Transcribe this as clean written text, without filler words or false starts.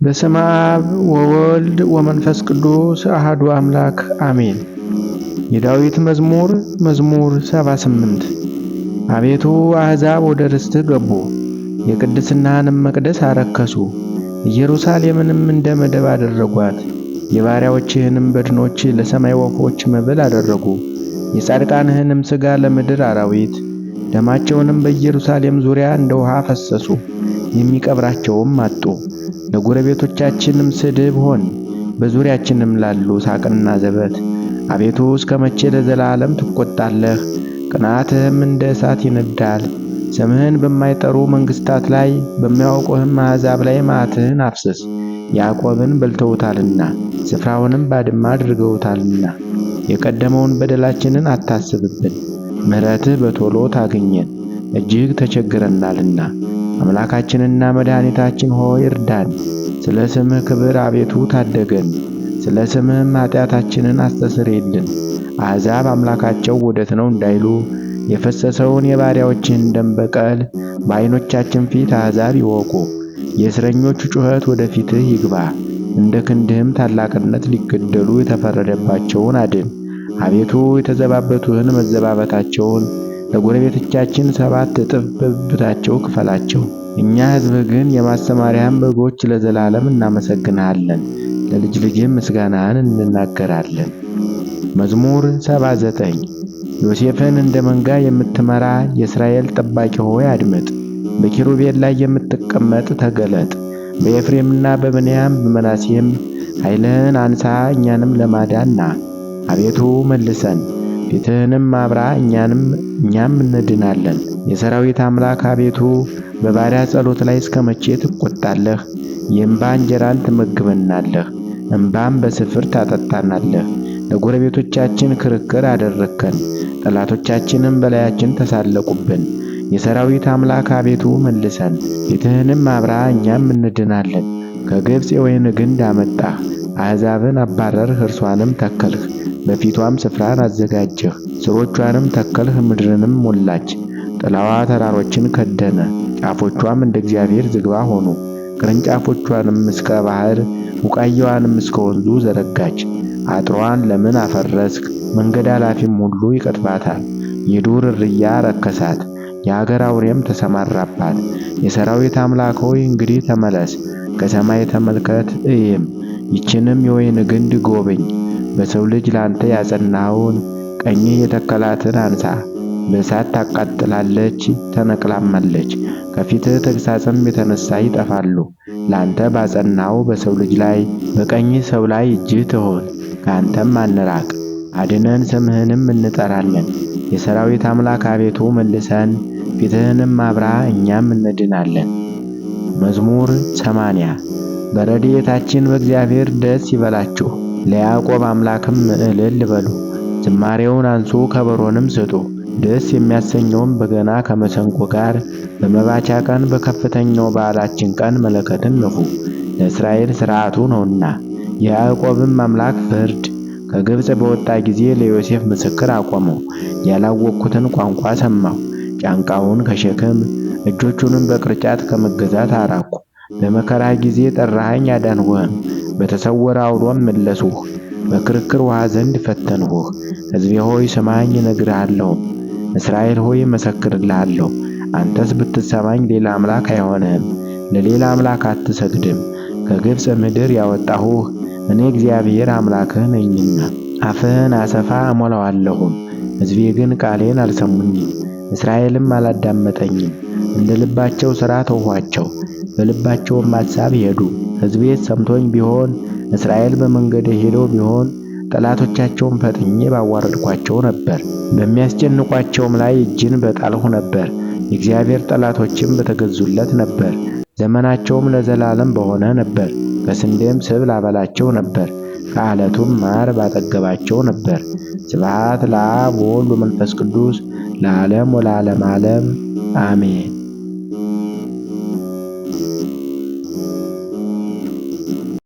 በስመ አብ ወወልድ ወመንፈስ ቅዱስ አሐዱ አምላክ አሜን። የዳዊት መዝሙር 78 አቤቱ አሕዛብ ወደ ርስትህ ገቡ፣ የቅድስናህንም መቅደስ አረከሱ። ኢየሩሳሌምንም እንደ መደብ አደረጓት፣ የባሪያዎችህንም በድኖች ለሰማይ ወፎች መብል አደረጉ። የጻድቃንህንም ሥጋ ለምድር አራዊት፣ ደማቸውንም በኢየሩሳሌም ዙሪያ እንደ ውሃ ፈሰሱ፣ የሚቀብራቸውም አጡ። ለጎረቤቶቻችንም ስድብ ሆን፣ በዙሪያችንም ላሉ ሳቅና ዘበት። አቤቱ እስከ መቼ ለዘላለም ትቈጣለህ? ቅንዓትህም እንደ እሳት ይነድዳል። ስምህን በማይጠሩ መንግሥታት ላይ በሚያውቁህም አሕዛብ ላይ መዓትህን አፍስስ። ያዕቆብን በልተውታልና ስፍራውንም ባድማ አድርገውታልና። የቀደመውን በደላችንን አታስብብን፣ ምሕረትህ በቶሎ ታግኘን፣ እጅግ ተቸግረናልና። አምላካችንና መድኃኒታችን ሆይ እርዳን። ስለ ስምህ ክብር አቤቱ ታደገን፣ ስለ ስምህም ኃጢአታችንን አስተስርይልን። አሕዛብ አምላካቸው ወዴት ነው እንዳይሉ የፈሰሰውን የባሪያዎችህን ደም በቀል በዓይኖቻችን ፊት አሕዛብ ይወቁ። የእስረኞቹ ጩኸት ወደ ፊትህ ይግባ፣ እንደ ክንድህም ታላቅነት ሊገደሉ የተፈረደባቸውን አድን። አቤቱ የተዘባበቱትን መዘባበታቸውን ለጎረቤቶቻችን 7 እጥፍ በብብታቸው ክፈላቸው። እኛ ሕዝብህ ግን የማሰማሪያህን በጎች ለዘላለም እናመሰግንሃለን፣ ለልጅ ልጅም ምስጋናህን እንናገራለን። መዝሙር 79 ዮሴፍን እንደ መንጋ የምትመራ የእስራኤል ጠባቂ ሆይ አድምጥ። በኪሩቤል ላይ የምትቀመጥ ተገለጥ። በኤፍሬምና በብንያም በመናሴም ኃይልህን አንሣ፣ እኛንም ለማዳን ና። አቤቱ መልሰን፣ ፊትህንም አብራ፣ እኛም እንድናለን። የሰራዊት አምላክ አቤቱ በባሪያ ጸሎት ላይ እስከ መቼ ትቈጣለህ? የእንባ እንጀራን ትመግበናለህ፣ እንባም በስፍር ታጠጣናለህ። ለጎረቤቶቻችን ክርክር አደረግከን፣ ጠላቶቻችንም በላያችን ተሳለቁብን። የሰራዊት አምላክ አቤቱ መልሰን፣ ፊትህንም አብራ፣ እኛም እንድናለን። ከግብፅ የወይን ግንድ አመጣህ፣ አሕዛብን አባረርህ፣ እርሷንም ተከልህ። በፊቷም ስፍራን አዘጋጀህ፣ ሥሮቿንም ተከልህ፣ ምድርንም ሞላች። ጥላዋ ተራሮችን ከደነ፣ ጫፎቿም እንደ እግዚአብሔር ዝግባ ሆኑ። ቅርንጫፎቿንም እስከ ባሕር ቡቃያዋንም እስከ ወንዙ ዘረጋች። አጥሯን ለምን አፈረስክ? መንገድ አላፊም ሁሉ ይቀጥፋታል። የዱር እርያ ረከሳት፣ የአገር አውሬም ተሰማራባት። የሰራዊት አምላክ ሆይ እንግዲህ ተመለስ፣ ከሰማይ ተመልከት እይም፣ ይችንም የወይን ግንድ ጎብኝ። በሰው ልጅ ላንተ ያጸናኸውን ቀኝህ የተከላትን አንሳ። በእሳት ታቃጥላለች፣ ተነቅላማለች። ከፊትህ ተግሣጽም የተነሣ ይጠፋሉ። ላንተ ባጸናው በሰው ልጅ ላይ በቀኝህ ሰው ላይ እጅህ ትሆን። ከአንተም አንራቅ፣ አድነን፣ ስምህንም እንጠራለን። የሰራዊት አምላክ አቤቱ መልሰን፣ ፊትህንም አብራ፣ እኛም እንድናለን። መዝሙር 80 በረድኤታችን በእግዚአብሔር ደስ ይበላችሁ፣ ለያዕቆብ አምላክም እልል በሉ። ዝማሬውን አንሱ፣ ከበሮንም ስጡ። ደስ የሚያሰኘውን በገና ከመሰንቆ ጋር በመባቻ ቀን በከፍተኛው በዓላችን ቀን መለከትን ንፉ። ለእስራኤል ሥርዓቱ ነውና የያዕቆብም አምላክ ፍርድ። ከግብፅ በወጣ ጊዜ ለዮሴፍ ምስክር አቆመው። ያላወቅኩትን ቋንቋ ሰማሁ። ጫንቃውን ከሸክም እጆቹንም በቅርጫት ከመገዛት አራቅሁ። በመከራ ጊዜ ጠራኸኝ፣ አዳንሁህም። በተሰወረ አውሎም መለስሁህ። በክርክር ውሃ ዘንድ ፈተንሁህ። ሕዝቤ ሆይ ስማኝ፣ እነግርሃለሁ። እስራኤል ሆይ እመሰክርልሃለሁ። አንተስ ብትሰማኝ ሌላ አምላክ አይሆንህም፣ ለሌላ አምላክ አትሰግድም። ከግብፅ ምድር ያወጣሁህ እኔ እግዚአብሔር አምላክህ ነኝና። አፍህን አሰፋ እሞላዋለሁም። ሕዝቤ ግን ቃሌን አልሰሙኝም፣ እስራኤልም አላዳመጠኝም። እንደ ልባቸው ሥራ ተውኋቸው፣ በልባቸውም ሐሳብ ሄዱ። ሕዝቤስ ሰምቶኝ ቢሆን፣ እስራኤል በመንገዴ ሄደው ቢሆን፣ ጠላቶቻቸውን ፈጥኜ ባዋረድኳቸው ነበር። በሚያስጨንቋቸውም ላይ እጅን በጣልሁ ነበር። የእግዚአብሔር ጠላቶችም በተገዙለት ነበር። ዘመናቸውም ለዘላለም በሆነ ነበር። ከስንዴም ስብ ላበላቸው ነበር፣ ከዓለቱም ማር ባጠገባቸው ነበር። ስብሐት ለአብ ወወልድ ወመንፈስ ቅዱስ ለዓለም ወለዓለመ ዓለም አሜን።